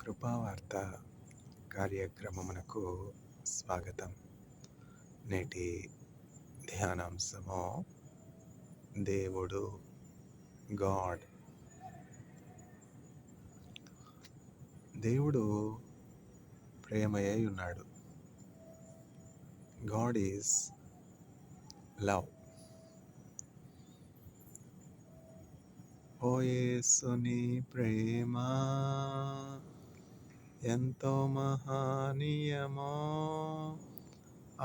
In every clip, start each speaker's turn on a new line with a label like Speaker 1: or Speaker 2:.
Speaker 1: కృపావార్త కార్యక్రమమునకు స్వాగతం. నేటి ధ్యానాంశము దేవుడు గాడ్. దేవుడు ప్రేమయై ఉన్నాడు. God is love. ఓ యేసుని ప్రేమ ఎంతో మహనీయమో,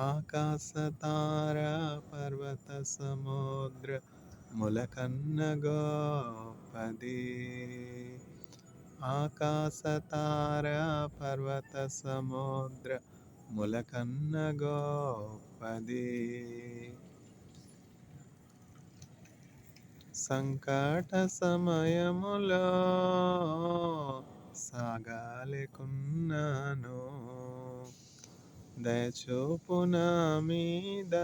Speaker 1: ఆకాశ తార పర్వత సముద్ర ములకన్న గొప్పది. ఆకాశ తార పర్వత సముద్ర ములకన్న గొప్పది. సంకట సమయములో సాగాలేకున్నాను, దయచూపు నా మీద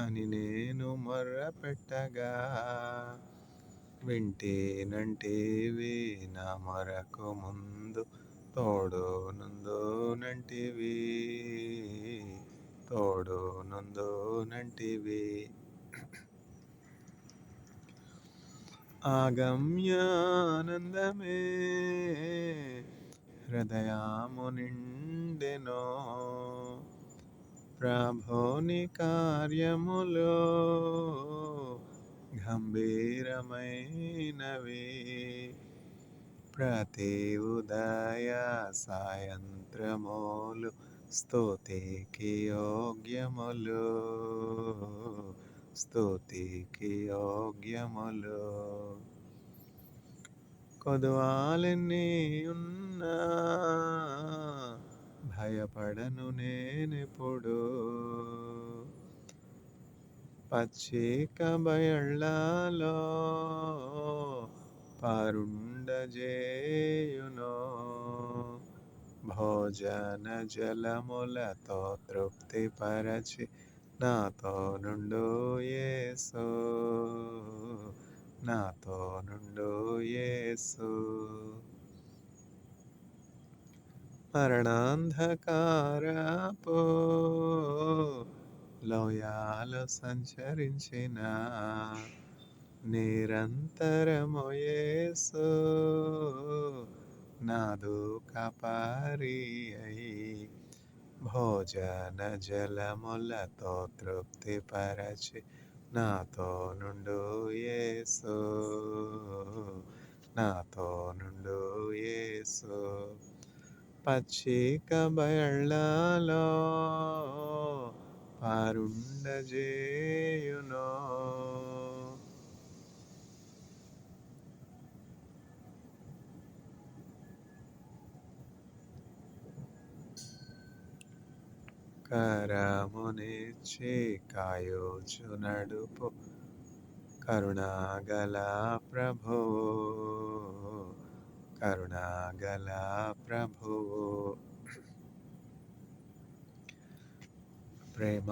Speaker 1: అని నేను మొర్రపెట్టగా, వింటేనంటివి నా మొరకు ముందు, తోడునుందునంటివి. ఆగమ్యానందమే హృదయము నిండెనో, ప్రభుని కార్యములో గంభీరమైనవి. ప్రతి ఉదయ సాయంత్రములు స్తుతికి యోగ్యములు. కొదువాలెన్ని ఉన్నా భయపడను నేనెప్పుడు, పచ్చిక బయళ్ళలో పరుండజేయును. భోజన జలములతో తృప్తిపరచి నాతో నుండు యేసు. మరణాంధకారపు లోయలో సంచరించిన నిరంతరము యేసు నాదు కాపరి అయి, భోజన జలములతో తృప్తిపరచి నాతో నుండు యేసు. పచ్చిక బయళ్ళలో పరుండజేయును. కరమునిచ్చి కాయోచు నడుపు కరుణాగల ప్రభువు. ప్రేమ,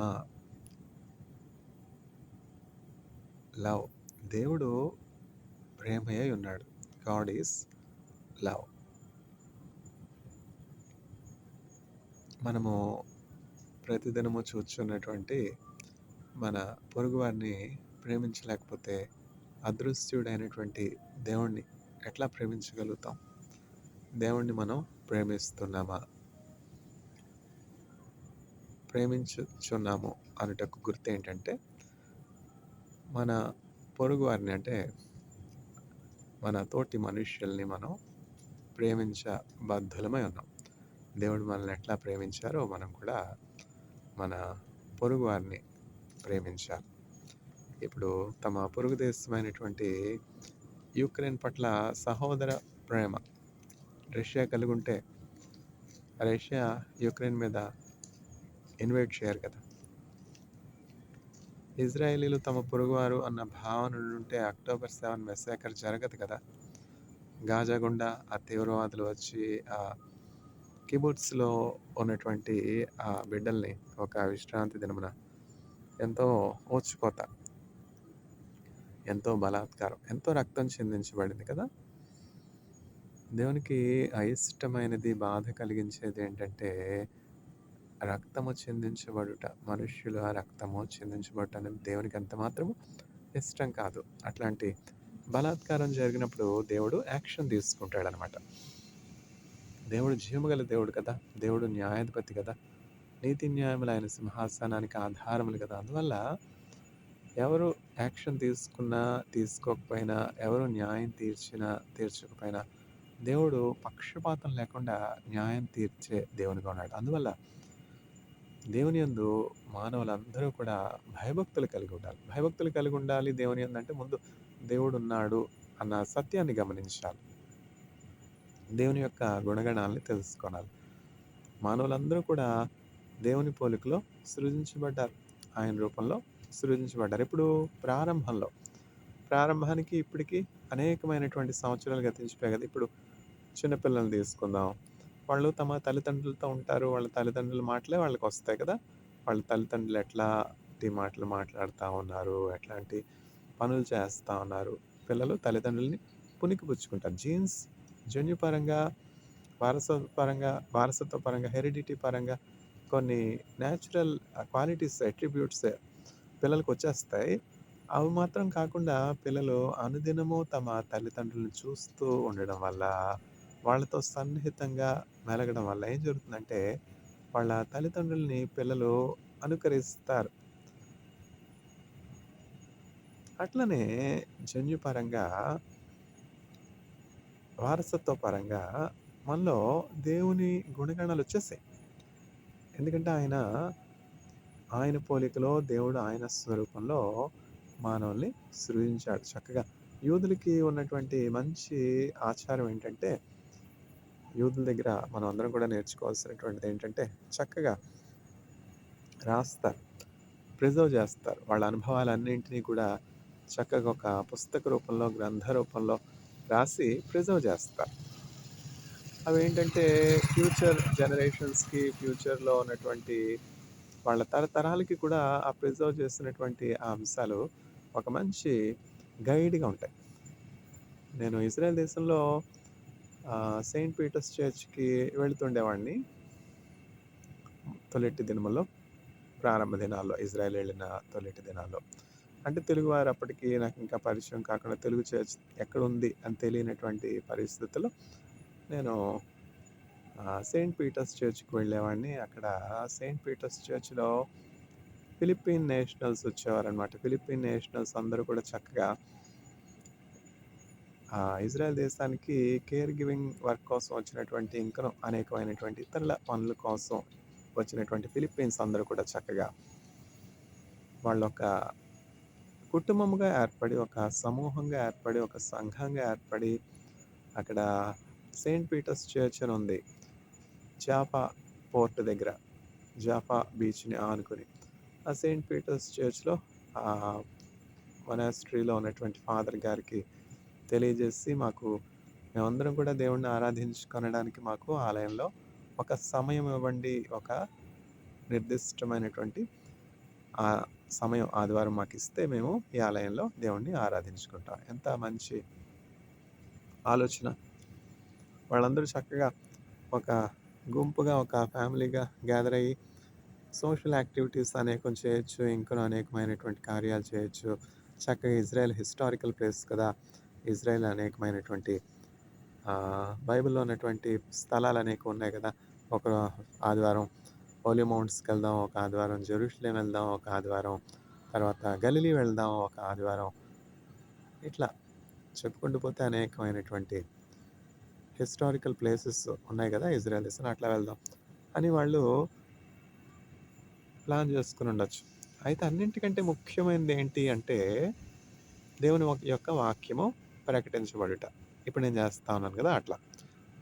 Speaker 1: లవ్. దేవుడు ప్రేమయై ఉన్నాడు. God is love. మనము ప్రతిదినము చూచున్నటువంటి మన పొరుగువారిని ప్రేమించలేకపోతే అదృశ్యుడైనటువంటి దేవుణ్ణి ఎట్లా ప్రేమించగలుగుతాం? దేవుణ్ణి మనం ప్రేమిస్తున్నామా, ప్రేమించుచున్నాము అనుటకు గుర్తు ఏంటంటే, మన పొరుగువారిని అంటే మన తోటి మనుష్యుల్ని మనం ప్రేమించబద్ధులమై ఉన్నాం. దేవుడు మనల్ని ఎట్లా ప్రేమించారో మనం కూడా మన పొరుగు వారిని ప్రేమించాలి. ఇప్పుడు తమ పొరుగు దేశమైనటువంటి యుక్రెయిన్ పట్ల సహోదర ప్రేమ రష్యా కలిగి ఉంటే, రష్యా యుక్రెయిన్ మీద ఇన్వైట్ చేయరు కదా. ఇజ్రాయేలీలు తమ పొరుగువారు అన్న భావన ఉంటే అక్టోబర్ 7 మెస్సాకర్ జరగదు కదా. గాజా గుండా ఆ తీవ్రవాదులు వచ్చి ఆ కిబుట్స్లో ఉన్నటువంటి ఆ బిడ్డల్ని ఒక విశ్రాంతి దినమున ఎంతో ఓచుకోత, ఎంతో బలాత్కారం, ఎంతో రక్తం చిందించబడింది కదా. దేవునికి అయిష్టమైనది, బాధ కలిగించేదేంటంటే, రక్తము చిందించబడుట. మనుష్యుల రక్తము చిందించబడుట అనేది దేవునికి ఎంత మాత్రము ఇష్టం కాదు. అట్లాంటి బలాత్కారం జరిగినప్పుడు దేవుడు యాక్షన్ తీసుకుంటాడనమాట. దేవుడు జీవముగల దేవుడు కదా! దేవుడు న్యాయాధిపతి కదా! నీతి న్యాయములు ఆయన సింహాసనానికి ఆధారములు కదా! అందువల్ల ఎవరు యాక్షన్ తీసుకున్నా, తీసుకోకపోయినా, ఎవరు న్యాయం తీర్చినా, తీర్చకపోయినా, దేవుడు పక్షపాతం లేకుండా న్యాయం తీర్చే దేవునిగా ఉన్నాడు. అందువల్ల దేవుని యందు మానవులందరూ కూడా భయభక్తులు కలిగి ఉండాలి. భయభక్తులు కలిగి ఉండాలి దేవుని యందంటే ముందు దేవుడున్నాడు అన్న సత్యాన్ని గమనించాలి. దేవుని యొక్క గుణగణాల్ని తెలుసుకోనాలి. మానవులందరూ కూడా దేవుని పోలికలో సృజించబడ్డారు. ఆయన రూపంలో సృజించబడ్డారు. ఎప్పుడు? ప్రారంభంలో. ప్రారంభానికి ఇప్పటికి అనేకమైనటువంటి సంవత్సరాలు గతించిపోయాయి కదా! ఇప్పుడు చిన్న పిల్లల్ని తీసుకుందాం. వాళ్ళు తమ తల్లిదండ్రులతో ఉంటారు. వాళ్ళ తల్లిదండ్రుల మాటలే వాళ్ళకొస్తాయి కదా! వాళ్ళ తల్లిదండ్రులు ఎట్లాంటి మాటలు మాట్లాడుతా ఉన్నారు, ఎట్లాంటి పనులు చేస్తా ఉన్నారు. పిల్లలు తల్లిదండ్రులని పుణికిపుచ్చుకుంటారు. జీన్స్ జన్యుపరంగా, వారసత్వ పరంగా, హెరిడిటీ పరంగా కొన్ని నేచురల్ క్వాలిటీస్, అట్రిబ్యూట్స్ పిల్లలకొచ్చేస్తాయి. అవి మాత్రం కాకుండా పిల్లలు అనుదినము తమ తల్లిదండ్రులను చూస్తూ ఉండడం వల్ల, వాళ్ళతో సన్నిహితంగా మెలగడం వల్ల ఏం జరుగుతుందంటే, వాళ్ళ తల్లిదండ్రులని పిల్లలు అనుకరిస్తారు. అట్లనే జన్యుపరంగా, వారసత్వ పరంగా మనలో దేవుని గుణగణాలొచ్చేసాయి. ఎందుకంటే ఆయన పోలికలో దేవుడు ఆయన స్వరూపంలో మానవుల్ని సృజించాడు. చక్కగా యూదులకి ఉన్నటువంటి మంచి ఆచారం ఏంటంటే, యూదుల దగ్గర మనం అందరం కూడా నేర్చుకోవాల్సినటువంటిది ఏంటంటే, చక్కగా రాస్తారు. ప్రిజర్వ్ చేస్తారు. వాళ్ళ అనుభవాలన్నింటినీ కూడా చక్కగా ఒక పుస్తక రూపంలో, గ్రంథ రూపంలో రాసి ప్రిజర్వ్ చేస్తారు. అవేంటంటే ఫ్యూచర్ జనరేషన్స్‌కి, ఫ్యూచర్‌లో ఉన్నటువంటి వాళ్ళ తరతరాలకి కూడా ఆ ప్రిజర్వ్ చేసినటువంటి ఆ అంశాలు ఒక మంచి గైడ్‌గా ఉంటాయి. నేను ఇజ్రాయెల్ దేశంలో సెయింట్ పీటర్స్ చర్చ్‌కి వెళ్తుండేవాడిని. తొలిటి దినముల్లో, ప్రారంభ దినాల్లో, ఇజ్రాయెల్ వెళ్ళిన తొలిటి దినాల్లో. అంటే తెలుగువారు అప్పటికి నాకింకా పరిచయం కాకుండా తెలుగు చర్చ్ ఎక్కడుంది అని తెలియనటువంటి పరిస్థితుల్లో నేను సెయింట్ పీటర్స్ చర్చ్‌కి వెళ్ళేవాడిని. అక్కడ సెయింట్ పీటర్స్ చర్చ్‌లో ఫిలిప్పీన్ నేషనల్స్ వచ్చేవారనమాట. ఫిలిప్పీన్ నేషనల్స్ అందరూ కూడా చక్కగా ఇజ్రాయెల్ దేశానికి కేర్ గివింగ్ వర్క్ కోసం వచ్చినటువంటి ఇంకను అనేకమైనటువంటి ఇతరుల పనుల కోసం వచ్చినటువంటి ఫిలిప్పీన్స్ అందరూ కూడా చక్కగా వాళ్ళొక కుటుంబముగా ఏర్పడి, ఒక సమూహంగా ఏర్పడి, ఒక సంఘంగా ఏర్పడి అక్కడ సెయింట్ పీటర్స్ చర్చ్ అని ఉంది. జాఫా పోర్ట్ దగ్గర. జాఫా బీచ్‌ని ఆనుకొని. ఆ సెయింట్ పీటర్స్ చర్చ్‌లో మొనాస్ట్రీలో ఉన్నటువంటి ఫాదర్ గారికి తెలియజేసి మేమందరం కూడా దేవుడిని ఆరాధించుకొనడానికి మాకు ఆలయంలో ఒక సమయం ఇవ్వండి. ఒక నిర్దిష్టమైనటువంటి సమయం ఆదివారం మాకిస్తే మేము ఈ ఆలయంలో దేవుడిని ఆరాధించుకుంటాం. ఎంత మంచి ఆలోచన. వాళ్ళందరూ చక్కగా ఒక గుంపుగా, ఒక ఫ్యామిలీగా గ్యాదర్ అయ్యి సోషల్ యాక్టివిటీస్ అనేకం చేయొచ్చు. ఇంకను అనేకమైనటువంటి కార్యాలు చేయొచ్చు. చక్కగా ఇజ్రాయెల్ హిస్టారికల్ ప్లేస్ కదా! ఇజ్రాయెల్ అనేకమైనటువంటి బైబిల్‌లో ఉన్నటువంటి స్థలాలు అనేకం ఉన్నాయి కదా! ఒక ఆదివారం హోలీ మౌంట్స్‌కెళ్దాం, ఒక ఆదివారం జెరూషలేం వెళ్దాం, ఒక ఆదివారం తర్వాత గలిలీ వెళ్దాం, ఒక ఆదివారం ఇట్లా చెప్పుకుంటూ పోతే అనేకమైనటువంటి హిస్టారికల్ ప్లేసెస్ ఉన్నాయి కదా! ఇజ్రాయెల్ దేశంలో అట్లా వెళ్దాం అని వాళ్ళు ప్లాన్ చేసుకొని ఉండొచ్చు. అయితే అన్నింటికంటే ముఖ్యమైనది ఏంటి అంటే దేవుని యొక్క వాక్యము ప్రకటించబడుట. ఇప్పుడు నేను చేస్తా ఉన్నాను కదా! అట్లా.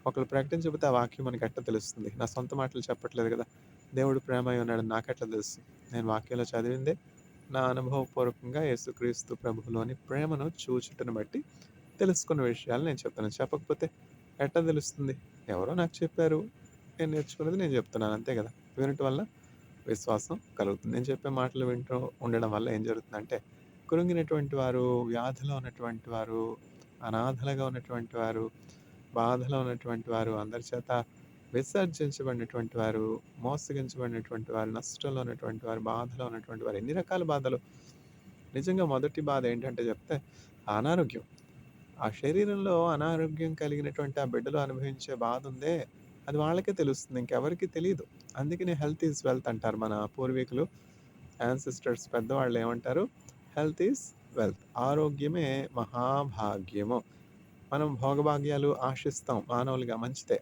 Speaker 1: ఒకళ్ళు ప్రకటించకపోతే ఆ వాక్యం మనకెట్లా తెలుస్తుంది? నా సొంత మాటలు చెప్పట్లేదు కదా! దేవుడు ప్రేమై ఉన్నాడని నాకెట్లా తెలుసు? నేను వాక్యంలో చదివిందే నా అనుభవపూర్వకంగా యేసుక్రీస్తు ప్రభువులోని ప్రేమను చూచుటను బట్టి తెలుసుకున్న విషయాలు నేను చెప్తున్నాను. చెప్పకపోతే ఎట్లా తెలుస్తుంది? ఎవరో నాకు చెప్పారు. నేను నేర్చుకున్నది నేను చెప్తున్నాను. అంతే కదా! వినటం వల్ల విశ్వాసం కలుగుతుంది. నేను చెప్పే మాటలు వింటూ ఉండడం వల్ల ఏం జరుగుతుందంటే, కృంగినటువంటి వారు, వ్యాధిలో ఉన్నటువంటి వారు, అనాథలుగా ఉన్నటువంటి వారు, బాధలో ఉన్నటువంటి వారు, అందరి చేత విసర్జించబడినటువంటి వారు, మోసగించబడినటువంటి వారు, నష్టంలో ఉన్నటువంటి వారు, బాధలో ఉన్నటువంటి వారు, ఎన్ని రకాల బాధలు. నిజంగా మొదటి బాధ ఏంటంటే చెప్తే అనారోగ్యం. ఆ శరీరంలో అనారోగ్యం కలిగినటువంటి ఆ బిడ్డలు అనుభవించే బాధ ఉందే, అది వాళ్ళకే తెలుస్తుంది. ఇంకెవరికీ తెలీదు. అందుకనే హెల్త్ ఈజ్ వెల్త్ అంటారు మన పూర్వీకులు, యాన్సిస్టర్స్ పెద్దవాళ్ళు ఏమంటారు? Health is wealth. ఆరోగ్యమే మహాభాగ్యము. మనం భోగభాగ్యాలు ఆశిస్తాం మానవులుగా, మంచిదే.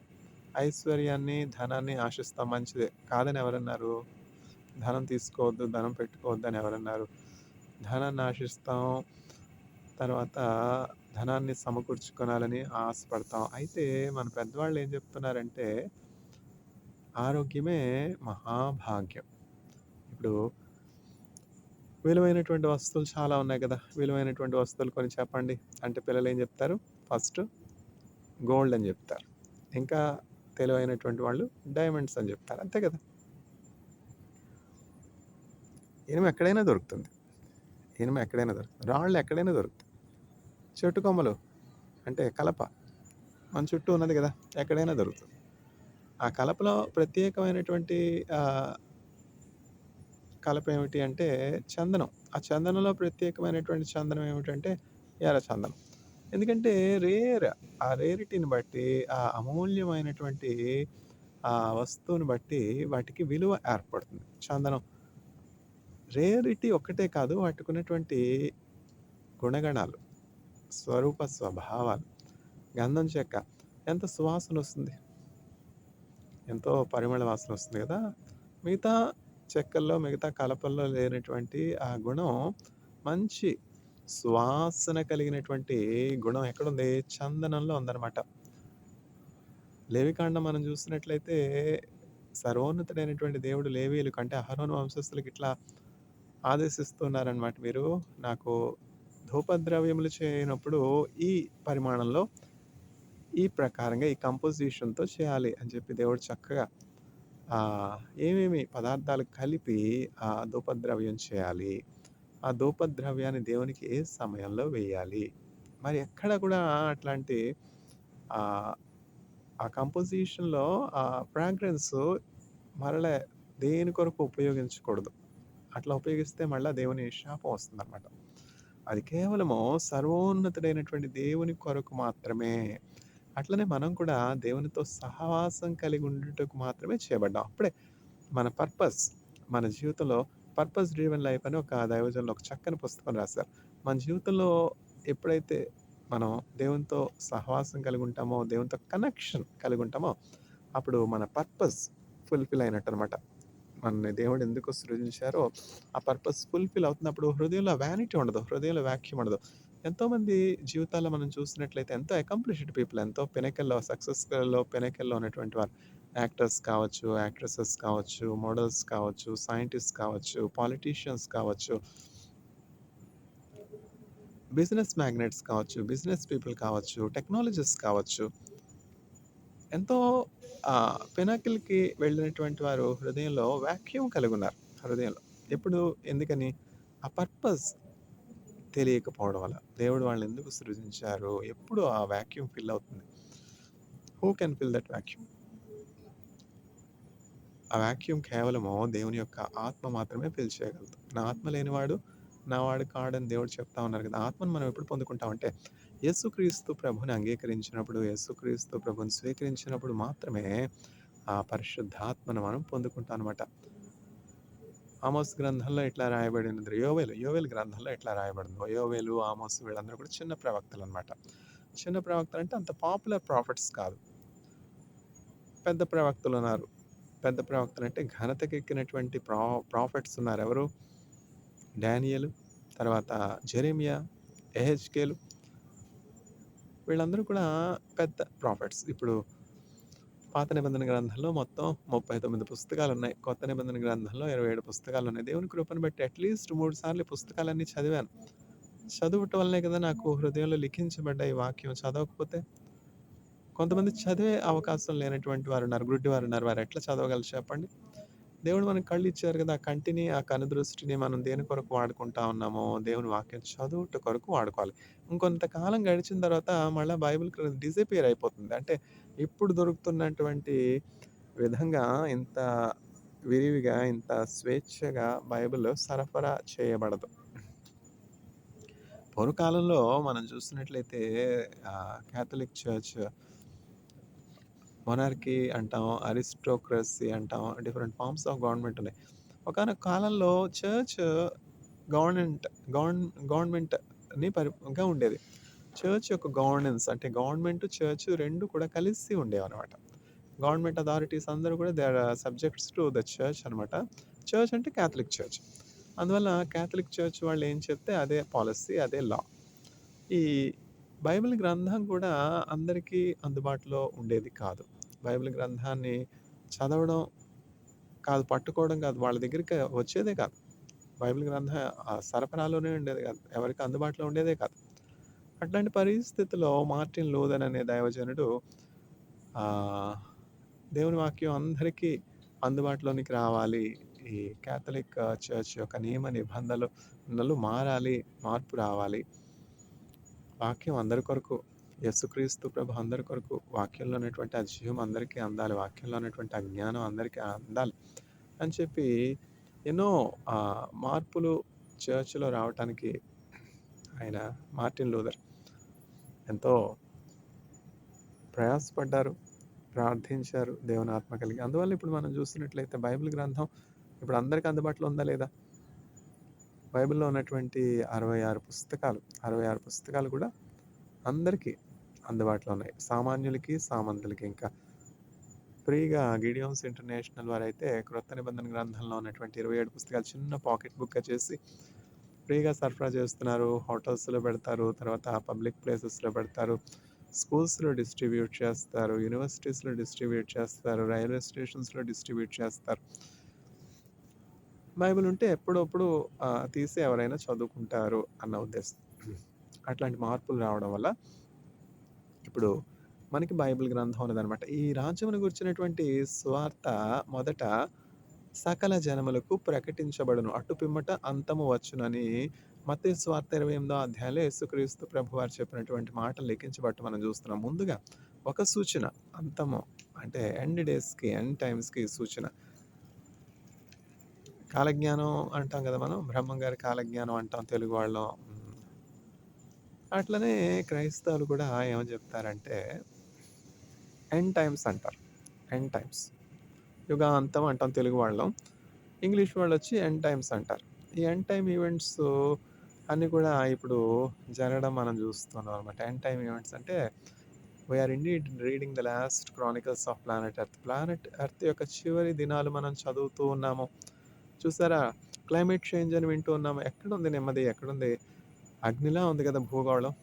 Speaker 1: ఐశ్వర్యాన్ని, ధనాన్ని ఆశిస్తాం, మంచిదే. కాదని ఎవరన్నారు? ధనం తీసుకోవద్దు, ధనం పెట్టుకోవద్దని ఎవరన్నారు? ధనాన్ని ఆశిస్తాం. తర్వాత ధనాన్ని సమకూర్చుకోనాలని ఆశపడతాం. అయితే మన పెద్దవాళ్ళు ఏం చెప్తున్నారంటే, ఆరోగ్యమే మహాభాగ్యం. ఇప్పుడు విలువైనటువంటి వస్తువులు చాలా ఉన్నాయి కదా! విలువైనటువంటి వస్తువులు కొన్ని చెప్పండి అంటే పిల్లలేం చెప్తారు? ఫస్ట్ గోల్డ్ అని చెప్తారు. ఇంకా తెలివైనటువంటి వాళ్ళు డైమండ్స్ అని చెప్తారు. అంతే కదా! ఇనుము ఎక్కడైనా దొరుకుతుంది. ఇనుము ఎక్కడైనా దొరుకుతుంది. రాళ్ళు ఎక్కడైనా దొరుకుతాయి. చెట్టు కొమ్మలు అంటే కలప మన చుట్టూ ఉన్నది కదా! ఎక్కడైనా దొరుకుతుంది. ఆ కలపలో ప్రత్యేకమైనటువంటి ఆహ్, కలప ఏమిటి అంటే చందనం. ఆ చందనంలో ప్రత్యేకమైనటువంటి చందనం ఏమిటంటే ఎర్ర చందనం. ఎందుకంటే రేర్, ఆ రేరిటీని బట్టి, ఆ అమూల్యమైనటువంటి ఆ వస్తువుని బట్టి వాటికి విలువ ఏర్పడుతుంది. చందనం రేరిటీ ఒక్కటే కాదు, వాటికున్నటువంటి గుణగణాలు, స్వరూప స్వభావాలు. గంధం చెక్క ఎంత సువాసనొస్తుంది. ఎంతో పరిమళ వాసనొస్తుంది గదా! మిగతా చెక్కల్లో, మిగతా కలపల్లో లేనటువంటి ఆ గుణం, మంచి సువాసన కలిగినటువంటి గుణం ఎక్కడుంది? చందనంలో ఉందనమాట. లేవికాండం మనం చూసినట్లయితే సర్వోన్నతుడైనటువంటి దేవుడు లేవీయులకు అంటే అహరోను వంశస్థులకి ఇట్లా ఆదేశిస్తున్నారనమాట. మీరు నాకు ధూపద్రవ్యములు చేయనప్పుడు ఈ పరిమాణంలో, ఈ ప్రకారంగా, ఈ కంపోజిషన్‌తో చేయాలి అని చెప్పి దేవుడు చక్కగా ఏమేమి పదార్థాలు కలిపి ఆ ధూపద్రవ్యం చేయాలి. ఆ ధూపద్రవ్యాన్ని దేవునికి ఏ సమయంలో వేయాలి. మరి ఎక్కడ కూడా అట్లాంటి ఆహ్, ఆ కంపోజిషన్‌లో ఆ ఫ్రాగ్రెన్సు మరలా దేని కొరకు ఉపయోగించకూడదు. అట్లా ఉపయోగిస్తే మళ్ళా దేవుని శాపం వస్తుందనమాట. అది కేవలము సర్వోన్నతుడైనటువంటి దేవుని కొరకు మాత్రమే. అట్లనే మనం కూడా దేవునితో సహవాసం కలిగి ఉండుటకు మాత్రమే చేయబడ్డాం. అప్పుడే మన పర్పస్, మన జీవితంలో పర్పస్ డ్రివెన్ లైఫ్ అని ఒక దైవజనులు ఒక చక్కని పుస్తకం రాశారు. మన జీవితంలో ఎప్పుడైతే మనం దేవునితో సహవాసం కలిగి ఉంటామో, దేవునితో కనెక్షన్ కలిగి ఉంటామో, అప్పుడు మన పర్పస్ ఫుల్‌ఫిల్ అయినట్టనమాట. మనల్ని దేవుడు ఎందుకు సృజించారో ఆ పర్పస్ ఫుల్‌ఫిల్ అవుతున్నప్పుడు హృదయంలో వ్యానిటీ ఉండదు. హృదయంలో వాక్యూమ్ ఉండదు. ఎంతోమంది జీవితాల్లో మనం చూసినట్లయితే ఎంతో అకంప్లిష్డ్ పీపుల్, ఎంతో పినకల్లో సక్సెస్‌లో పినకల్లో ఉన్నటువంటి వారు. యాక్టర్స్ కావచ్చు, యాక్ట్రెసెస్ కావచ్చు, మోడల్స్ కావచ్చు, సైంటిస్ట్స్ కావచ్చు, పాలిటీషియన్స్ కావచ్చు, బిజినెస్ మ్యాగ్నెట్స్ కావచ్చు, బిజినెస్ పీపుల్ కావచ్చు, టెక్నాలజిస్ట్స్ కావచ్చు. ఎంతో పినాకిల్‌కి వెళ్ళినటువంటి వారు హృదయంలో వాక్యూమ్ కలిగున్నారు హృదయంలో. ఎప్పుడు? ఎందుకని? ఆ పర్పస్ తెలియకపోవడం వల్ల. దేవుడు వాళ్ళని ఎందుకు సృజించారు? ఎప్పుడు ఆ వాక్యూమ్ ఫిల్ అవుతుంది. Who can fill that vacuum? ఆ వాక్యూమ్ కేవలము దేవుని యొక్క ఆత్మ మాత్రమే ఫిల్ చేయగలదు. నా ఆత్మ లేనివాడు నా వాడు కాడని దేవుడు చెప్తా ఉన్నారు కదా! ఆత్మను మనం ఎప్పుడు పొందుకుంటామంటే యేసుక్రీస్తు ప్రభుని అంగీకరించినప్పుడు, యేసుక్రీస్తు ప్రభుని స్వీకరించినప్పుడు మాత్రమే ఆ పరిశుద్ధాత్మను మనం పొందుకుంటాం అనమాట. ఆమోస్ గ్రంథంలో ఇట్లా రాయబడినది. యోవేలు గ్రంథంలో ఇట్లా రాయబడింది. యోవేలు, ఆమోసు వీళ్ళందరూ కూడా చిన్న ప్రవక్తలనమాట. చిన్న ప్రవక్తలంటే అంత పాపులర్ ప్రాఫిట్స్ కాదు. పెద్ద ప్రవక్తలున్నారు. పెద్ద ప్రవక్తలంటే ఘనతకెక్కినటువంటి ప్రాఫిట్స్ ఉన్నారు. ఎవరు? డానియేలు, తర్వాత జెరెమియా, యెహెజ్కేలు వీళ్ళందరూ కూడా పెద్ద ప్రాఫిట్స్. ఇప్పుడు పాత నిబంధన గ్రంథంలో మొత్తం 39 పుస్తకాలున్నాయి. కొత్త నిబంధన గ్రంథంలో 27 పుస్తకాలున్నాయి. దేవుని కృపను బట్టి అట్‌లీస్ట్ 3 సార్లు ఈ పుస్తకాలన్నీ చదివాను. చదువుట వల్లనే కదా నాకు హృదయంలో లిఖించబడ్డ ఈ వాక్యం. చదవకపోతే కొంతమంది చదివే అవకాశం లేనటువంటి వారున్నారు. గుడ్డివారున్నారు. వారెట్లా చదవగలరు చెప్పండి? దేవుడు మనకు కళ్ళిచ్చారు గదా! ఆ కంటిని, ఆ కనుదృష్టిని మనం దేని కొరకు వాడుకుంటా ఉన్నామో, దేవుని వాక్యం చదువుట కొరకు వాడుకోవాలి. ఇంకొంతకాలం గడిచిన తర్వాత మళ్ళా బైబిల్ డిసపియర్ అయిపోతుంది. అంటే ఇప్పుడు దొరుకుతున్నటువంటి విధంగా ఇంత విరివిగా, ఇంత స్వేచ్ఛగా బైబిల్ సరఫరా చేయబడదు. పూర్వకాలంలో మనం చూస్తున్నట్లయితే కాథలిక్ చర్చ్, మొనార్కీ అంటాం, అరిస్టోక్రసీ అంటాం. డిఫరెంట్ ఫార్మ్స్ ఆఫ్ గవర్నమెంట్ ఉన్నాయి. ఒకానొక కాలంలో చర్చ్ గవర్నమెంట్ గవర్న్ గవర్నమెంట్‌ని గా ఉండేది. చర్చ్ యొక్క గవర్నెన్స్ అంటే గవర్నమెంట్, చర్చ్ 2 కూడా కలిసి ఉండేవన్నమాట. గవర్నమెంట్ అథారిటీస్ అందరూ కూడా they are subjects to the church అనమాట. చర్చ్ అంటే కాథలిక్ చర్చ్. అందువల్ల కాథలిక్ చర్చ్ వాళ్ళు ఏం చెప్తే అదే పాలిసీ, అదే లా. ఈ బైబిల్ గ్రంథం కూడా అందరికీ అందుబాటులో ఉండేది కాదు. బైబిల్ గ్రంథాన్ని చదవడం కాదు, పట్టుకోవడం కాదు, వాళ్ళ దగ్గరికి వచ్చేదే కాదు. బైబిల్ గ్రంథం సరఫరాలోనే ఉండేది కాదు. ఎవరికీ అందుబాటులో ఉండేదే కాదు. అట్లాంటి పరిస్థితిలో మార్టిన్ లూథర్ అనే దైవజనుడు ఆహ్, దేవుని వాక్యం అందరికీ అందుబాటులోనికి రావాలి. ఈ కాథలిక్ చర్చ్ యొక్క నియమ నిబంధనలు మారాలి. మార్పు రావాలి. వాక్యం అందరి కొరకు, యేసుక్రీస్తు ప్రభు అందరి కొరకు, వాక్యంలో ఉన్నటువంటి ఆ జీవం అందరికీ అందాలి. వాక్యంలో ఉన్నటువంటి ఆ జ్ఞానం అందరికీ అందాలి అని చెప్పి ఎన్నో మార్పులు చర్చ్‌లో రావటానికి ఆయన మార్టిన్ లూథర్ ఎంతో ప్రయాసపడ్డారు, ప్రార్థించారు దేవుని ఆత్మ కలిగి. అందువల్ల ఇప్పుడు మనం చూస్తున్నట్లయితే బైబిల్ గ్రంథం ఇప్పుడు అందరికి అందుబాటులో ఉందా లేదా? బైబిల్‌లో ఉన్నటువంటి 66 పుస్తకాలు కూడా అందరికీ అందుబాటులో ఉన్నాయి. సామాన్యులకి, సామంతులకి ఇంకా. ఫ్రీగా గిడియోన్స్ ఇంటర్నేషనల్ వారైతే క్రొత్త నిబంధన గ్రంథంలో ఉన్నటువంటి 27 పుస్తకాలు చిన్న పాకెట్ బుక్‌గా చేసి ఫ్రీగా సరఫరా చేస్తున్నారు. హోటల్స్‌లో పెడతారు. తర్వాత పబ్లిక్ ప్లేసెస్‌లో పెడతారు. స్కూల్స్‌లో డిస్ట్రిబ్యూట్ చేస్తారు. యూనివర్సిటీస్‌లో డిస్ట్రిబ్యూట్ చేస్తారు. రైల్వే స్టేషన్స్‌లో డిస్ట్రిబ్యూట్ చేస్తారు. బైబిల్ ఉంటే ఎప్పుడప్పుడు తీసి ఎవరైనా చదువుకుంటారు అన్న ఉద్దేశం. అట్లాంటి మార్పులు రావడం వల్ల ఇప్పుడు మనకి బైబిల్ గ్రంథం ఉన్నదనమాట. ఈ రాజ్యమును గూర్చినటువంటి సువార్త మొదట సకల జనములకు ప్రకటించబడును. అటు పిమ్మట అంతము వచ్చునని మత్తయి సువార్త 28వ అధ్యాయంలో యేసుక్రీస్తు ప్రభువారు చెప్పినటువంటి మాటలు లిఖించబట్టి మనం చూస్తున్నాం. ముందుగా ఒక సూచన, అంతము అంటే ఎండ్ డేస్‌కి, ఎండ్ టైమ్స్‌కి సూచన. కాలజ్ఞానం అంటాం గదా మనం. బ్రహ్మం గారి కాలజ్ఞానం అంటాం తెలుగు వాళ్ళం. అట్లనే క్రైస్తవులు కూడా ఏమని చెప్తారంటే ఎండ్ టైమ్స్ అంటారు. End times. యుగాంతం అంటాం తెలుగు వాళ్ళం. ఇంగ్లీష్ వాళ్ళొచ్చి ఎండ్ టైమ్స్ అంటారు. ఈ ఎండ్ టైమ్ ఈవెంట్స్ అన్నీ కూడా ఇప్పుడు జరగడం మనం చూస్తున్నాం అనమాట. ఎండ్ టైమ్ ఈవెంట్స్ అంటే we are indeed reading the last chronicles of planet Earth. Planet Earth యొక్క చివరి దినాలు మనం చదువుతూ ఉన్నాము. చూసారా? క్లైమేట్ చేంజ్ అని వింటూ ఉన్నాము. ఎక్కడుంది నెమ్మది? ఎక్కడుంది? అగ్నిలా ఉంది కదా భూగోళం.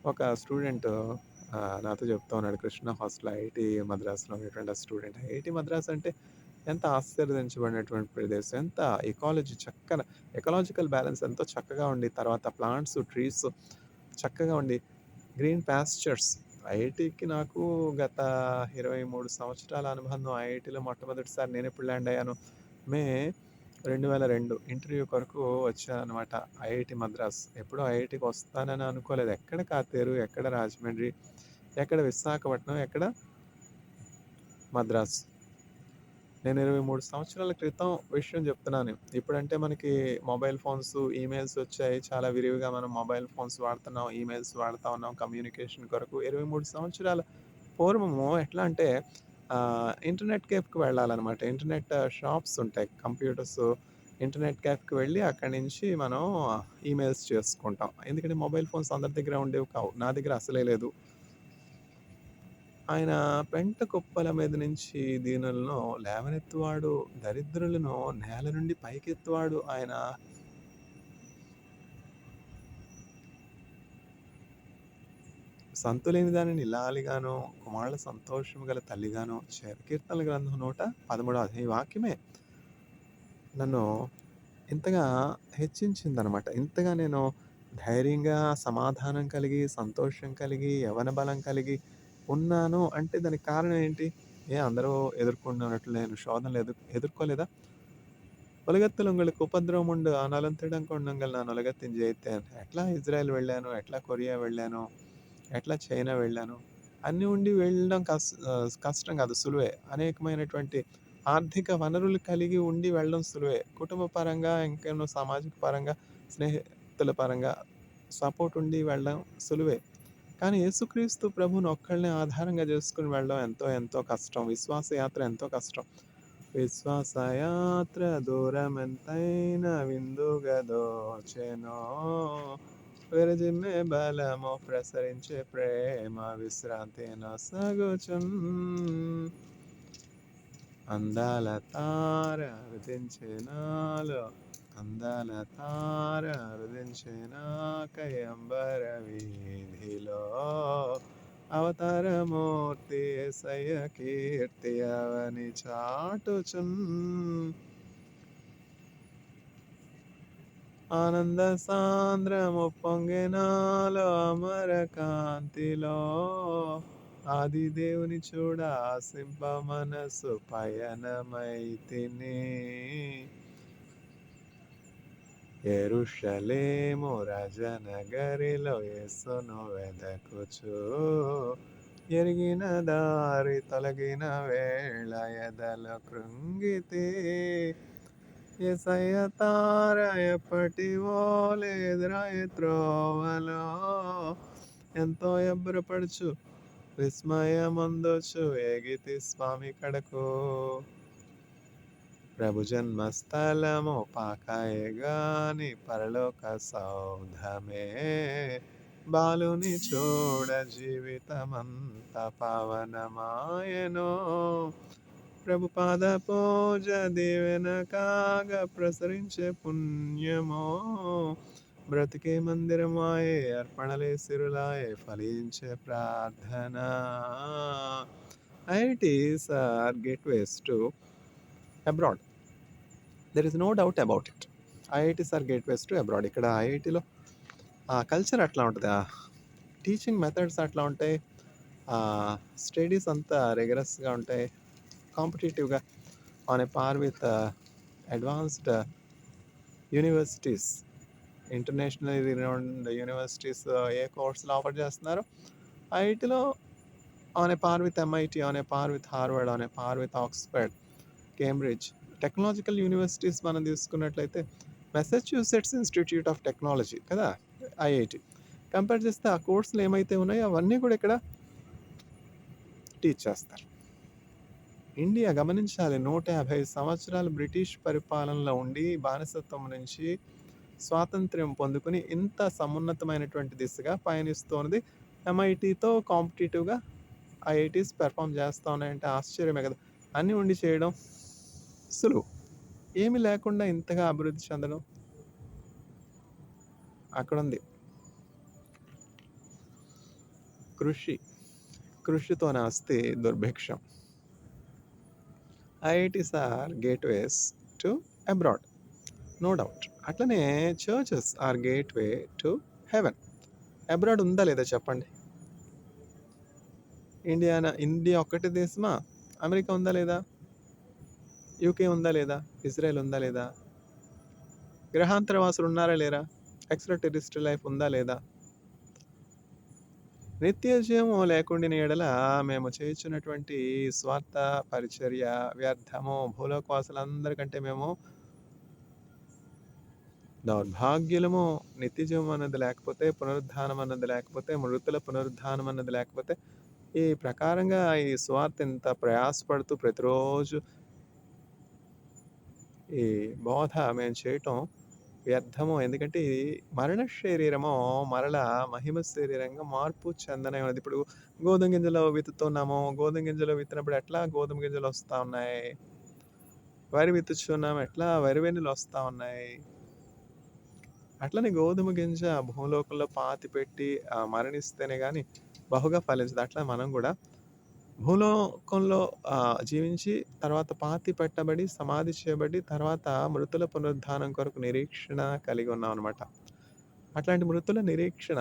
Speaker 1: ఒక స్టూడెంట్ నాతో చెప్తా ఉన్నాడు. కృష్ణ హాస్టల్ ఐఐటీ మద్రాస్‌లో ఉండేటువంటి ఆ స్టూడెంట్. ఐఐటీ మద్రాస్ అంటే ఎంత ఆశీర్వదించబడినటువంటి ప్రదేశం. ఎంత ఎకాలజికల్ బ్యాలెన్స్ ఎంతో చక్కగా ఉండి, తర్వాత ప్లాంట్స్, ట్రీస్ చక్కగా ఉండి, గ్రీన్ పాస్చర్స్. ఐఐటీకి నాకు గత 23 సంవత్సరాల అనుబంధం. ఐఐటీలో మొట్టమొదటిసారి నేనెప్పుడు ల్యాండ్ అయ్యాను, మే 2002 ఇంటర్వ్యూ కొరకు వచ్చాననమాట ఐఐటీ మద్రాస్. ఎప్పుడూ ఐఐటీకి వస్తానని అనుకోలేదు. ఎక్కడ కాతేరు, ఎక్కడ రాజమండ్రి, ఎక్కడ విశాఖపట్నం, ఎక్కడ మద్రాస్. నేను 23 సంవత్సరాల క్రితం విషయం చెప్తున్నాను. ఇప్పుడంటే మనకి మొబైల్ ఫోన్స్, ఈమెయిల్స్ వచ్చాయి. చాలా విరివిగా మనం మొబైల్ ఫోన్స్ వాడుతున్నాం. ఈమెయిల్స్ వాడుతా ఉన్నాం కమ్యూనికేషన్ కొరకు. 23 సంవత్సరాల పూర్వము ఎట్లా అంటే ఇంటర్నెట్ కేఫ్‌కి వెళ్ళాలనమాట. ఇంటర్నెట్ షాప్స్ ఉంటాయి. కంప్యూటర్స్ ఇంటర్నెట్ కేఫ్‌కి వెళ్ళి అక్కడి నుంచి మనం ఈమెయిల్స్ చేసుకుంటాం. ఎందుకంటే మొబైల్ ఫోన్స్ అందరి దగ్గర ఉండేవి కావు. నా దగ్గర అసలే లేదు. ఆయన పెంట కుప్పల మీద నుంచి దీనులను లేవనెత్తువాడు, దరిద్రులను నేల నుండి పైకెత్తువాడు ఆయన. సంతులేని దానిని ఇల్లాలిగాను, కుమారుల సంతోషము గల తల్లిగాను కీర్తనల గ్రంథం 113 ఈ వాక్యమే నన్ను ఇంతగా హెచ్చించిందనమాట. ఇంతగా నేను ధైర్యంగా, సమాధానం కలిగి, సంతోషం కలిగి, యవ్వన బలం కలిగి ఉన్నాను అంటే దానికి కారణం ఏంటి? అందరూ ఎదుర్కొంటున్నట్లు నేను శోధనలు ఎదుర్కోలేదా? "ఒలగత్తలు உங்களுக்கு ఉపద్రవం ఉండు, ఆనాலும் తిడంకొండంగల్ நான் உலகத்தின் ஜெயித்தேன்." ఎట్లా ఇజ్రాయెల్ వెళ్ళాను, ఎట్లా కొరియా వెళ్ళాను, ఎట్లా చైనా వెళ్ళాను. అన్నీ ఉండి వెళ్ళడం కష్టం కాదు, సులువే. అనేకమైనటువంటి ఆర్థిక వనరులు కలిగి ఉండి వెళ్ళడం సులువే. కుటుంబ పరంగా, ఇంకేమో సామాజిక పరంగా, స్నేహితుల పరంగా సపోర్ట్ ఉండి వెళ్ళడం సులువే. కానీ యేసుక్రీస్తు ప్రభువుని ఒక్కళ్ళనే ఆధారంగా చేసుకొని వెళ్ళడం ఎంతో ఎంతో కష్టం. విశ్వాస యాత్ర ఎంతో కష్టం. విశ్వాస యాత్ర దూరమెంతైనా విందుగా దోచెనో, విరజిమ్మే బలము ప్రసరించే ప్రేమ విశ్రాంతి నొసగుచున్. అందాల తార హృదించె నాలో, అందాల తార హృదించె నాకై అంబర వీధిలో, అవతారమూర్తి యేసయ్య కీర్తి అవని చాటుచున్. ఆనంద సాంద్రము పొంగెనాలో అమర కాంతిలో, ఆది దేవుని చూడ ఆశింప మనసు పయనమైతిని. యెరూషలేము రాజనగరిలో యేసును వెదకుచు, ఎరిగిన దారి తొలగిన వేళ ఎదలో కృంగితే. యేసయ్య తార ఎప్పటి వోలే ఎదురాయె త్రోవలో, ఎంతో ఎబ్బరపడుచు విస్మయమొందొచ్చు ఎగితి స్వామి కడకు. ప్రభు జన్మస్థలము పాకాయే గాని పరలోక సౌధమే, బాలుని చూడ జీవితమంత పావనమాయెను. ప్రభు పాద పూజ దీవెన కాగా ప్రసరించే పుణ్యమో, బ్రతికే మందిరమాయే అర్పణలే సిరులాయే ఫలించే ప్రార్థన. IITs are gateways to abroad. There is no doubt about it. IITs are gateways to abroad. ఇక్కడ ఐఐటీలో కల్చర్ అట్లా ఉంటుంది, టీచింగ్ మెథడ్స్ అట్లా ఉంటాయి, స్టడీస్ అంతా రిగరస్గా ఉంటాయి, కాంపిటేటివ్గా on a par with advanced universities, international renowned universities ఏ కోర్సులు ఆఫర్ చేస్తున్నారు. ఐఐటీలో on a par with MIT, on a par with Harvard, on a par with Oxford, Cambridge. Technological universities మనం తీసుకున్నట్లయితే Massachusetts institute of technology కదా IIT. Compare చేస్తే ఆ కోర్సులు ఏమైతే ఉన్నాయో అవన్నీ కూడా ఇక్కడ టీచ్ చేస్తారు. ఇండియా గమనించాలి, 150 సంవత్సరాలు బ్రిటిష్ పరిపాలనలో ఉండి బానిసత్వం నుంచి స్వాతంత్ర్యం పొందుకుని ఇంత సమున్నతమైనటువంటి దిశగా పయనిస్తోంది. MITతో కాంపిటేటివ్గా IITs పెర్ఫామ్ చేస్తూ ఉన్నాయంటే ఆశ్చర్యమే కదా. అన్నీ ఉండి చేయడం సులువు. ఏమి లేకుండా ఇంతగా అభివృద్ధి చెందడం అక్కడుంది. కృషితో నాస్తి దుర్భిక్షం. IITs are gateways to abroad, no doubt. అట్లనే churches are gateway to heaven. Abroad ఉందా లేదా చెప్పండి? ఇండియా ఒక్కటే దేశమా? అమెరికా ఉందా లేదా? UK ఉందా లేదా? ఇజ్రాయెల్ ఉందా లేదా? గ్రహాంతర వాసులు ఉన్నారా లేరా? ఎక్స్ట్రా టెరిస్ట్రియల్ లైఫ్ ఉందా లేదా? నిత్య జీవము లేకుండిన ఎడల మేము చేయుచున్నటువంటి స్వార్థ పరిచర్య వ్యర్థము. భూలోకవాసులందరికంటే మేము దౌర్భాగ్యులము. నిత్య జీవం అన్నది లేకపోతే, పునరుద్ధానం అన్నది లేకపోతే, మృతుల పునరుద్ధానం అన్నది లేకపోతే, ఈ ప్రకారంగా ఈ స్వార్థ ఇంత ప్రయాసపడుతూ ప్రతిరోజు ఈ బోధ మేము చేయటం వ్యర్థము. ఎందుకంటే ఇది మరణ శరీరము మరల మహిమ శరీరంగా మార్పు చెందనే ఉన్నది. ఇప్పుడు గోధుమ గింజలు విత్తుతున్నాము, గోధుమ గింజలు విత్తినప్పుడు ఎట్లా గోధుమ గింజలు వస్తూ ఉన్నాయి, వరి విత్తుచున్నాము ఎట్లా వరి వెన్నులు వస్తూ ఉన్నాయి. అట్లనే గోధుమ గింజ భూలోకంలో పాతి పెట్టి మరణిస్తేనే కానీ బహుగా ఫలించదు. అట్లా మనం కూడా భూలోకంలో జీవించి తర్వాత పాతి పెట్టబడి సమాధి చేయబడి తర్వాత మృతుల పునరుద్ధానం కొరకు నిరీక్షణ కలిగి ఉన్నాం అనమాట. అట్లాంటి మృతుల నిరీక్షణ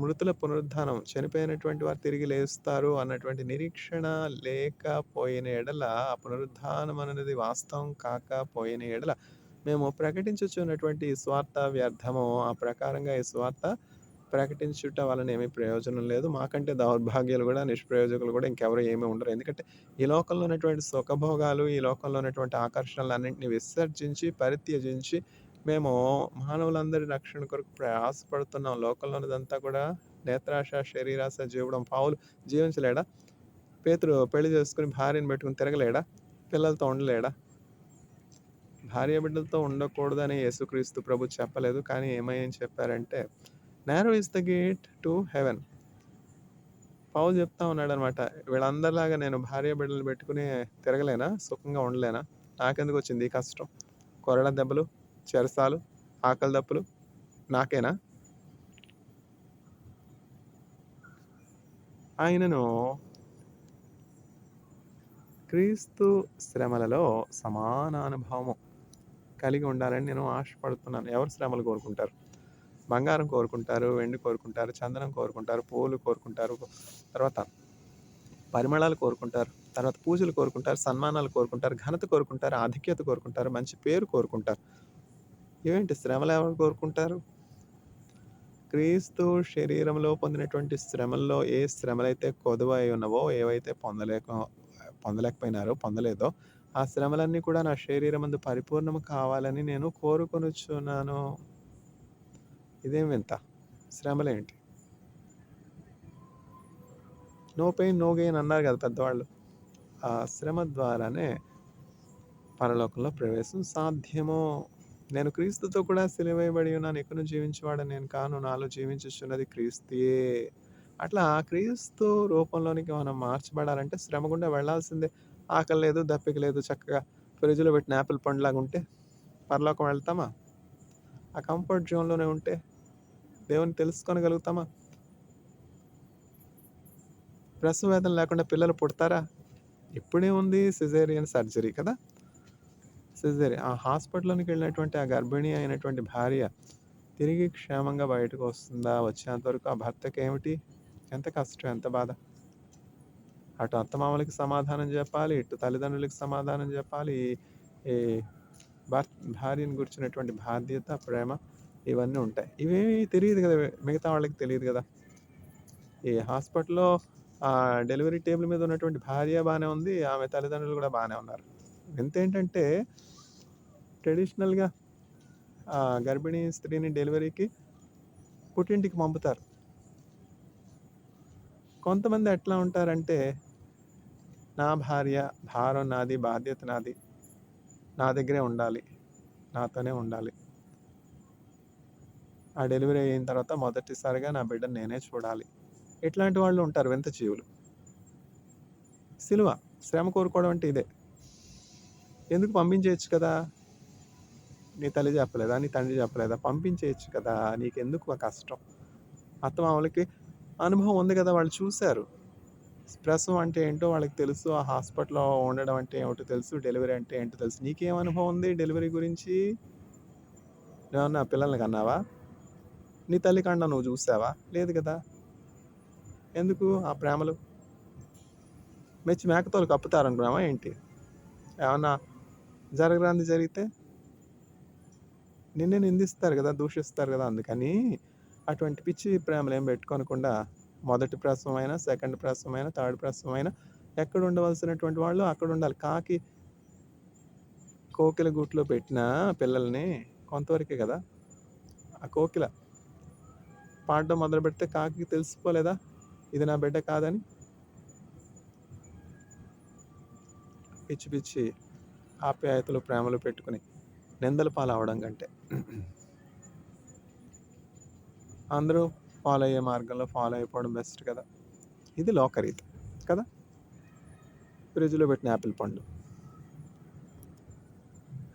Speaker 1: మృతుల పునరుద్ధానం చనిపోయినటువంటి వారు తిరిగి లేస్తారు అన్నటువంటి నిరీక్షణ లేకపోయిన ఎడల, ఆ పునరుద్ధానం అనేది వాస్తవం కాకపోయిన ఎడల, మేము ప్రకటించుచున్నటువంటి ఈ సువార్త వ్యర్థము. ఆ ప్రకారంగా ఈ సువార్త ప్రకటించుట వలన ఏమీ ప్రయోజనం లేదు. మాకంటే దౌర్భాగ్యులు గూడా, నిష్ప్రయోజకులు గూడా ఇంకెవరు ఏమి ఉండరు. ఎందుకంటే ఈ లోకంలో ఉన్నటువంటి సుఖభోగాలు, ఈ లోకంలో ఉన్నటువంటి ఆకర్షణలన్నింటిని విసర్జించి, పరిత్యజించి మేము మానవులందరి రక్షణ కొరకు ప్రయాసపడుతున్నాం. లోకంలో ఉన్నదంతా కూడా నేత్రాశ, శరీరాశ, జీవడం. పావులు జీవించలేడా? పేతురు పెళ్లి చేసుకొని భార్యను పెట్టుకొని తిరగలేడా? పిల్లలతో ఉండలేడా? భార్యాబిడ్డలతో ఉండకూడదని యేసుక్రీస్తు ప్రభు చెప్పలేదు. కానీ ఏం చెప్పారంటే, narrow is the gate to heaven. Paul చెప్తా ఉన్నాడనమాట. వీళ్ళందరిలాగా నేను భార్యాబిడ్డలు పెట్టుకొని తిరగలేనా? సుఖంగా ఉండలేనా? నాకెందుకొచ్చింది ఈ కష్టం? కొరడా దెబ్బలు, చెరసాలు, ఆకలి దప్పులు నాకేనా? ఆయనను క్రీస్తు శ్రమలలో సమాన అనుభవము కలిగి ఉండాలని నేను ఆశపడుతున్నాను. ఎవరు శ్రమలు కోరుకుంటారు? బంగారం కోరుకుంటారు, వెండి కోరుకుంటారు, చందనం కోరుకుంటారు, పూలు కోరుకుంటారు, తర్వాత పరిమళాలు కోరుకుంటారు, తర్వాత పూజలు కోరుకుంటారు, సన్మానాలు కోరుకుంటారు, ఘనత కోరుకుంటారు, ఆధిక్యత కోరుకుంటారు, మంచి పేరు కోరుకుంటారు. ఇవేంటి శ్రమలు ఎవరు కోరుకుంటారు? క్రీస్తు శరీరంలో పొందినటువంటి శ్రమల్లో ఏ శ్రమలైతే కొదువై ఉన్నవో, ఏవైతే పొందలేకపోయినారో, పొందలేదో, ఆ శ్రమలన్నీ కూడా నా శరీరమందు పరిపూర్ణము కావాలని నేను కోరుకొనుచున్నాను. ఇదేం వింత? శ్రమలేంటి? నో పెయిన్, నో గెయిన్ అన్నారు కదా పెద్దవాళ్ళు. ఆ శ్రమ ద్వారానే పరలోకంలో ప్రవేశం సాధ్యము. నేను క్రీస్తుతో కూడా సిలువేయబడి ఉన్నాను. ఇకను జీవించేవాడు నేను కాను. నాలో జీవించుచున్నది క్రీస్తుయే. అట్లా క్రీస్తు రూపంలోనికి మనం మార్చబడాలంటే శ్రమ గుండా వెళ్ళాల్సిందే. ఆకలి లేదు, దప్పిక లేదు. చక్కగా ఫ్రిడ్జ్‌లో పెట్టిన యాపిల్ పండులాగా ఉంటే పరలోకం వెళ్తామా? ఆ కంఫర్ట్ జోన్‌లోనే ఉంటే దేవున్ని తెలుసుకోగలుగుతామా? ప్రసవ వేదన లేకుండా పిల్లలు పుడతారా? ఇప్పుడేముంది సిజేరియన్ సర్జరీ కదా! ఆ హాస్పిటల్‌లోనికి వెళ్ళినటువంటి ఆ గర్భిణి అయినటువంటి భార్య తిరిగి క్షేమంగా బయటకు వస్తుందా? వచ్చేంత వరకు ఆ భర్తకేమిటి? ఎంత కష్టం, ఎంత బాధ. అటు అత్తమామలకి సమాధానం జెప్పాలి, ఇటు తల్లిదండ్రులకి సమాధానం జెప్పాలి. ఈ భార్యను గురించినటువంటి బాధ్యత, ప్రేమ ఇవన్నీ ఉంటాయి. ఇవేమి తెలీదు గదా! మిగతా వాళ్ళకి తెలీదు గదా! ఈ హాస్పిటల్‌లో డెలివరీ టేబుల్ మీద ఉన్నటువంటి భార్య బానే ఉంది. ఆమె తల్లిదండ్రులు గూడా బానే ఉన్నారు. వింతేంటంటే ట్రెడిషనల్‌గా గర్భిణీ స్త్రీని డెలివరీకి పుట్టింటికి పంపుతారు. కొంతమంది ఎట్లా ఉంటారంటే, నా భార్య, భారం నాది, బాధ్యత నాది. నా దగ్గరే ఉండాలి. నాతోనే ఉండాలి. ఆ డెలివరీ అయిన తర్వాత మొదటిసారిగా నా బిడ్డని నేనే చూడాలి. ఇట్లాంటి వాళ్ళు ఉంటారు వింత జీవులు. సిలువ, శ్రమ కోరుకోవడం అంటే ఇదే. ఎందుకు పంపించేయొచ్చు కదా! నీ తల్లి చెప్పలేదా? నీ తండ్రి చెప్పలేదా? పంపించేయొచ్చు కదా! నీకెందుకు ఆ కష్టం? అత్తమామలకి అనుభవం ఉంది గదా! వాళ్ళు చూసారు. ప్రసవం అంటే ఏంటో వాళ్ళకి తెలుసు. ఆ హాస్పిటల్‌లో ఉండడం అంటే ఏమిటో తెలుసు. డెలివరీ అంటే ఏంటో తెలుసు. నీకేం అనుభవం ఉంది డెలివరీ గురించి? నువ్వేమన్నా పిల్లల్ని కన్నావా? నీ తల్లి కనడం నువ్వు చూసావా? లేదు గదా! ఎందుకు ఆ ప్రేమలు? మెచ్చి మేకతోలు కప్పుతారనుకున్నావా ఏంటి? ఏమన్నా జరగరానిది జరిగితే నిన్నే నిందిస్తారు గదా! దూషిస్తారు గదా! అందుకని అటువంటి పిచ్చి ప్రేమలేం పెట్టుకోనకుండా మొదటి ప్రసవమైనా, సెకండ్ ప్రసవమైనా, థర్డ్ ప్రసవమైనా ఎక్కడ ఉండవలసినటువంటి వాళ్ళు అక్కడ ఉండాలి. కాకి కోకిల గూట్లో పెట్టిన పిల్లల్ని కొంతవరకే గదా! ఆ కోకిల పాడడం మొదలుపెడితే కాకికి తెలిసిపోలేదా? ఇది నా బిడ్డ కాదని? పిచ్చి పిచ్చి ఆప్యాయతలు, ప్రేమలు పెట్టుకొని నిందల పాలవ్వడం కంటే అందరూ ఫాలో అయ్యే మార్గంలో ఫాలో అయిపోవడం బెస్ట్ కదా! ఇది లోకరీతి కదా! ఫ్రిడ్జ్‌లో పెట్టిన యాపిల్ పండు.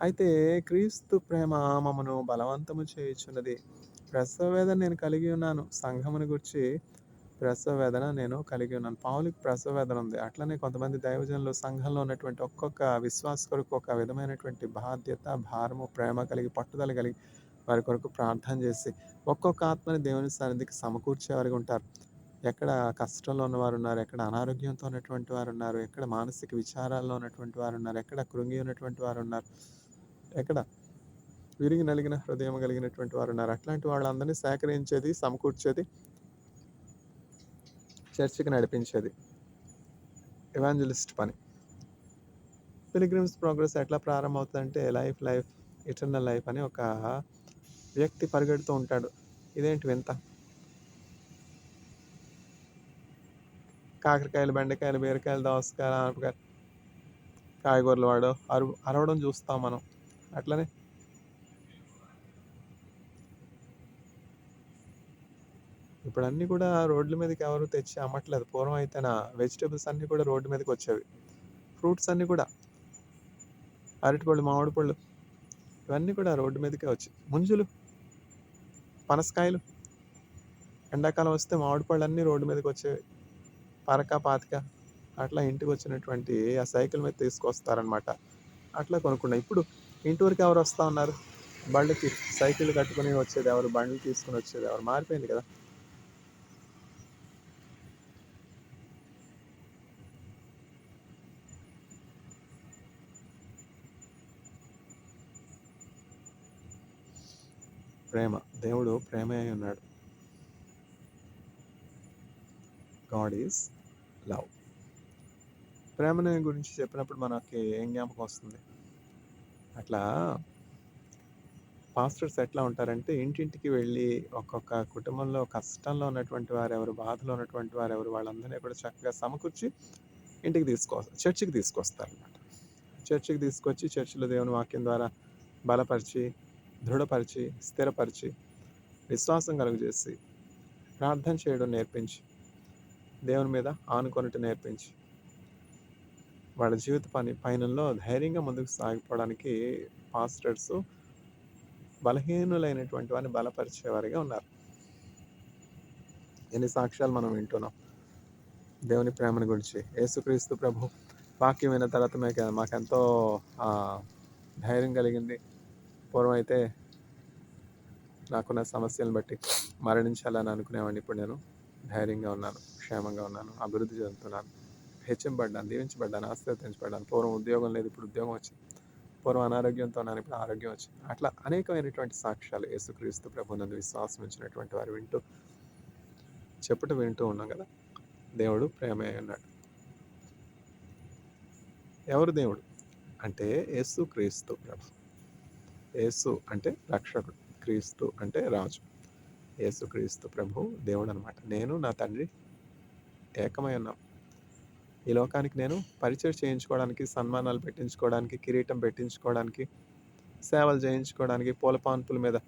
Speaker 1: అయితే క్రీస్తు ప్రేమ మమ్మను బలవంతము చేయుచున్నది. ప్రసవ వేదన నేను కలిగి ఉన్నాను. సంఘమును గూర్చి ప్రసవ వేదన నేను కలిగి ఉన్నాను. పౌలుకి ప్రసవ వేదన ఉంది. అట్లనే కొంతమంది దైవజనులు సంఘంలో ఉన్నటువంటి ఒక్కొక్క విశ్వాసి కొరకు ఒక విధమైనటువంటి బాధ్యత, భారము, ప్రేమ కలిగి, పట్టుదల కలిగి వారి కొరకు ప్రార్థన చేసి ఒక్కొక్క ఆత్మని దేవుని సన్నిధికి సమకూర్చేవారుగా ఉంటారు. ఎక్కడ కష్టంలో ఉన్నవారున్నారు, ఎక్కడ అనారోగ్యంతో ఉన్నటువంటి వారున్నారు, ఎక్కడ మానసిక విచారాల్లో ఉన్నటువంటి వారున్నారు, ఎక్కడ కృంగి ఉన్నటువంటి వారున్నారు, ఎక్కడ విరిగి నలిగిన హృదయం కలిగినటువంటి వారున్నారు. అట్లాంటి వాళ్ళందరినీ సేకరించేది, సమకూర్చేది, చర్చికి నడిపించేది ఎవాంజలిస్ట్ పని. పిల్గ్రిమ్స్ ప్రోగ్రెస్ ఎట్లా ప్రారంభమవుతుందంటే లైఫ్ ఇటర్నల్ లైఫ్ అని ఒక వ్యక్తి పరిగెడుతూ ఉంటాడు. ఇదేంటి వింత? కాకరకాయలు, బెండకాయలు, బీరకాయలు, దోసకాయలు, ఆనపకాయలు, కాయగూరలు వాడు అరవడం చూస్తాం మనం. అట్లనే ఇప్పుడు అన్నీ కూడా రోడ్ల మీదకి ఎవరు తెచ్చి అమ్మట్లేదు. పూర్వం అయితేనా వెజిటేబుల్స్ అన్నీ కూడా రోడ్డు మీదకి వచ్చేవి. ఫ్రూట్స్ అన్నీ కూడా అరటిపళ్ళు, మామిడి పళ్ళు ఇవన్నీ కూడా రోడ్డు మీదకే వచ్చాయి. ముంజులు, పనసకాయలు, ఎండాకాలం వస్తే మామిడి పళ్ళు అన్నీ రోడ్డు మీదకి వచ్చేవి. పరక, పాతిక అట్లా ఇంటికి వచ్చినటువంటి ఆ సైకిల్ మీద తీసుకొస్తారనమాట. అట్లా కొనుక్కున్నాం. ఇప్పుడు ఇంటి వరకు ఎవరు వస్తూ ఉన్నారు? బళ్ళకి సైకిల్ కట్టుకుని వచ్చేది ఎవరు? బండ్లు తీసుకుని వచ్చేది ఎవరు? మారిపోయింది కదా. ప్రేమ, దేవుడు ప్రేమే అయి ఉన్నాడు. God is love. ప్రేమని గురించి చెప్పినప్పుడు మనకి ఏం జ్ఞాపకం వస్తుంది? అట్లా పాస్టర్స్ ఎట్లా ఉంటారంటే ఇంటింటికి వెళ్ళి ఒక్కొక్క కుటుంబంలో కష్టంలో ఉన్నటువంటి వారెవరు, బాధలో ఉన్నటువంటి వారెవరు, వాళ్ళందరినీ కూడా చక్కగా సమకూర్చి ఇంటికి చర్చికి తీసుకొస్తారనమాట. చర్చికి తీసుకొచ్చి చర్చిలో దేవుని వాక్యం ద్వారా బలపరిచి, దృఢపరిచి, స్థిరపరిచి, విశ్వాసం కలుగజేసి, ప్రార్థన చేయడం నేర్పించి, దేవుని మీద ఆనుకొనటం నేర్పించి, వాళ్ళ జీవిత పయనంలో ధైర్యంగా ముందుకు సాగిపోవడానికి పాస్టర్స్ బలహీనులైనటువంటి వారిని బలపరిచేవారిగా ఉన్నారు. ఎన్ని సాక్ష్యాలు మనం వింటున్నాం దేవుని ప్రేమను గురించి. యేసుక్రీస్తు ప్రభు వాక్యం విన్న తర్వాత మాకెంతో ధైర్యం కలిగింది. పూర్వం అయితే నాకున్న సమస్యలను బట్టి మరణించాలని అనుకునేవాడిని. ఇప్పుడు నేను ధైర్యంగా ఉన్నాను, క్షేమంగా ఉన్నాను, అభివృద్ధి చెందుతున్నాను, హెచ్చింపబడ్డాను, దీవించబడ్డాను, ఆశీర్వదించబడ్డాను. పూర్వం ఉద్యోగం లేదు, ఇప్పుడు ఉద్యోగం వచ్చింది. పూర్వం అనారోగ్యంతో ఉన్నాను, ఇప్పుడు ఆరోగ్యం వచ్చింది. అట్లా అనేకమైనటువంటి సాక్ష్యాలు యేసుక్రీస్తు ప్రభునందు విశ్వాసం ఉంచినటువంటి వారు వింటూ ఉన్నాం కదా. దేవుడు ప్రేమే ఉన్నాడు. ఎవరు దేవుడు అంటే యేసుక్రీస్తు ప్రభు. యేసు అంటే రక్షకుడు, క్రీస్తు అంటే రాజు. యేసుక్రీస్తు ప్రభు దేవుడు అనమాట. నేను నా తండ్రి ఏకమై ఉన్నాం. ఈ లోకానికి నేను పరిచయం చేయించుకోవడానికి, సన్మానాలు పెట్టించుకోవడానికి, కిరీటం పెట్టించుకోవడానికి, సేవలు చేయించుకోవడానికి, పూలపాన్పుల మీద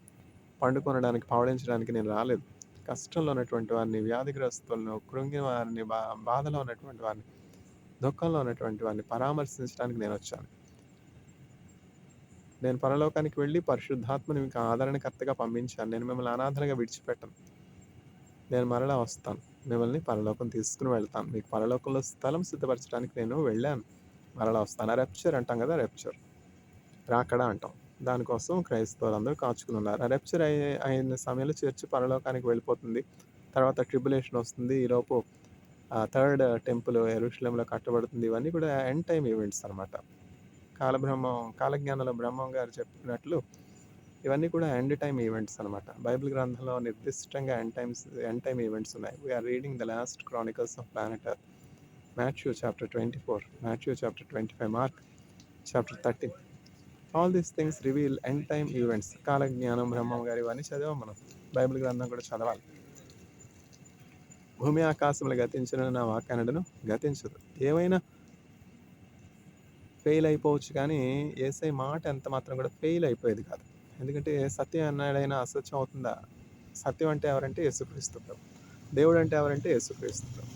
Speaker 1: పండుకొనడానికి, పవళించడానికి నేను రాలేదు. కష్టంలో ఉన్నటువంటి వారిని, వ్యాధిగ్రస్తులను, కృంగిన వారిని, బాధలో ఉన్నటువంటి వారిని, దుఃఖంలో ఉన్నటువంటి వారిని పరామర్శించడానికి నేను వచ్చాను. నేను పరలోకానికి వెళ్ళి పరిశుద్ధాత్మని మీకు ఆదరణకర్తగా పంపించాను. నేను మిమ్మల్ని అనాథలుగా విడిచిపెట్టను. నేను మరలా వస్తాను, మిమ్మల్ని పరలోకం తీసుకుని వెళ్తాను. మీకు పరలోకంలో స్థలం సిద్ధపరచడానికి నేను వెళ్ళాను, మరలా వస్తాను. రెప్చర్ అంటాం కదా, రెప్చర్ రాకడా అంటాం. దానికోసం క్రైస్తవులందరూ కాచుకుని ఉన్నారు. రెప్చర్ అయిన సమయంలో చర్చి పరలోకానికి వెళ్ళిపోతుంది. తర్వాత ట్రిబులేషన్ వస్తుంది. ఈలోపు థర్డ్ టెంపుల్ యెరూషలేంలో కట్టబడుతుంది. ఇవన్నీ కూడా ఎండ్ టైమ్ ఈవెంట్స్ అనమాట. కాలజ్ఞానంలో బ్రహ్మం గారు చెప్పినట్లు ఇవన్నీ కూడా ఎండ్ టైమ్ ఈవెంట్స్ అనమాట. బైబిల్ గ్రంథంలో నిర్దిష్టంగా ఎండ్ టైమ్ ఈవెంట్స్ ఉన్నాయి. We're reading the last chronicles of planet earth. Matthew chapter 24, Matthew chapter 25, Mark chapter 13. All these things reveal end time events. Kalagnanam, Brahmam గారు ఇవన్నీ చదివాం మనం. బైబిల్ గ్రంథం కూడా చదవాలి. భూమి ఆకాశములు గతించిన నా వాక్యానడను గతించదు. ఏమైనా ఫెయిల్ అయిపోవచ్చు, కానీ యేసయ్య మాట ఎంత మాత్రం కూడా ఫెయిల్ అయిపోయేది కాదు. ఎందుకంటే సత్యం అన్నాడైనా అసత్యం అవుతుందా? సత్యం అంటే ఎవరంటే యేసుక్రీస్తు ప్రభు. దేవుడు అంటే ఎవరంటే యేసుక్రీస్తు ప్రభు.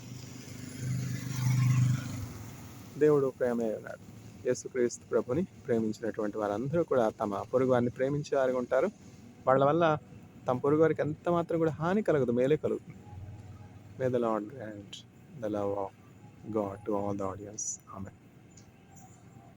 Speaker 1: దేవుడు ప్రేమే ఉన్నాడు. యేసుక్రీస్తు ప్రభుని ప్రేమించినటువంటి వారందరూ కూడా తమ పొరుగు వారిని ప్రేమించే వారిగా ఉంటారు. వాళ్ళ వల్ల తమ పొరుగు వారికి ఎంత మాత్రం కూడా హాని కలగదు, మేలే కలుగుతుంది. May the Lord grant the love of God to all the audience. Amen.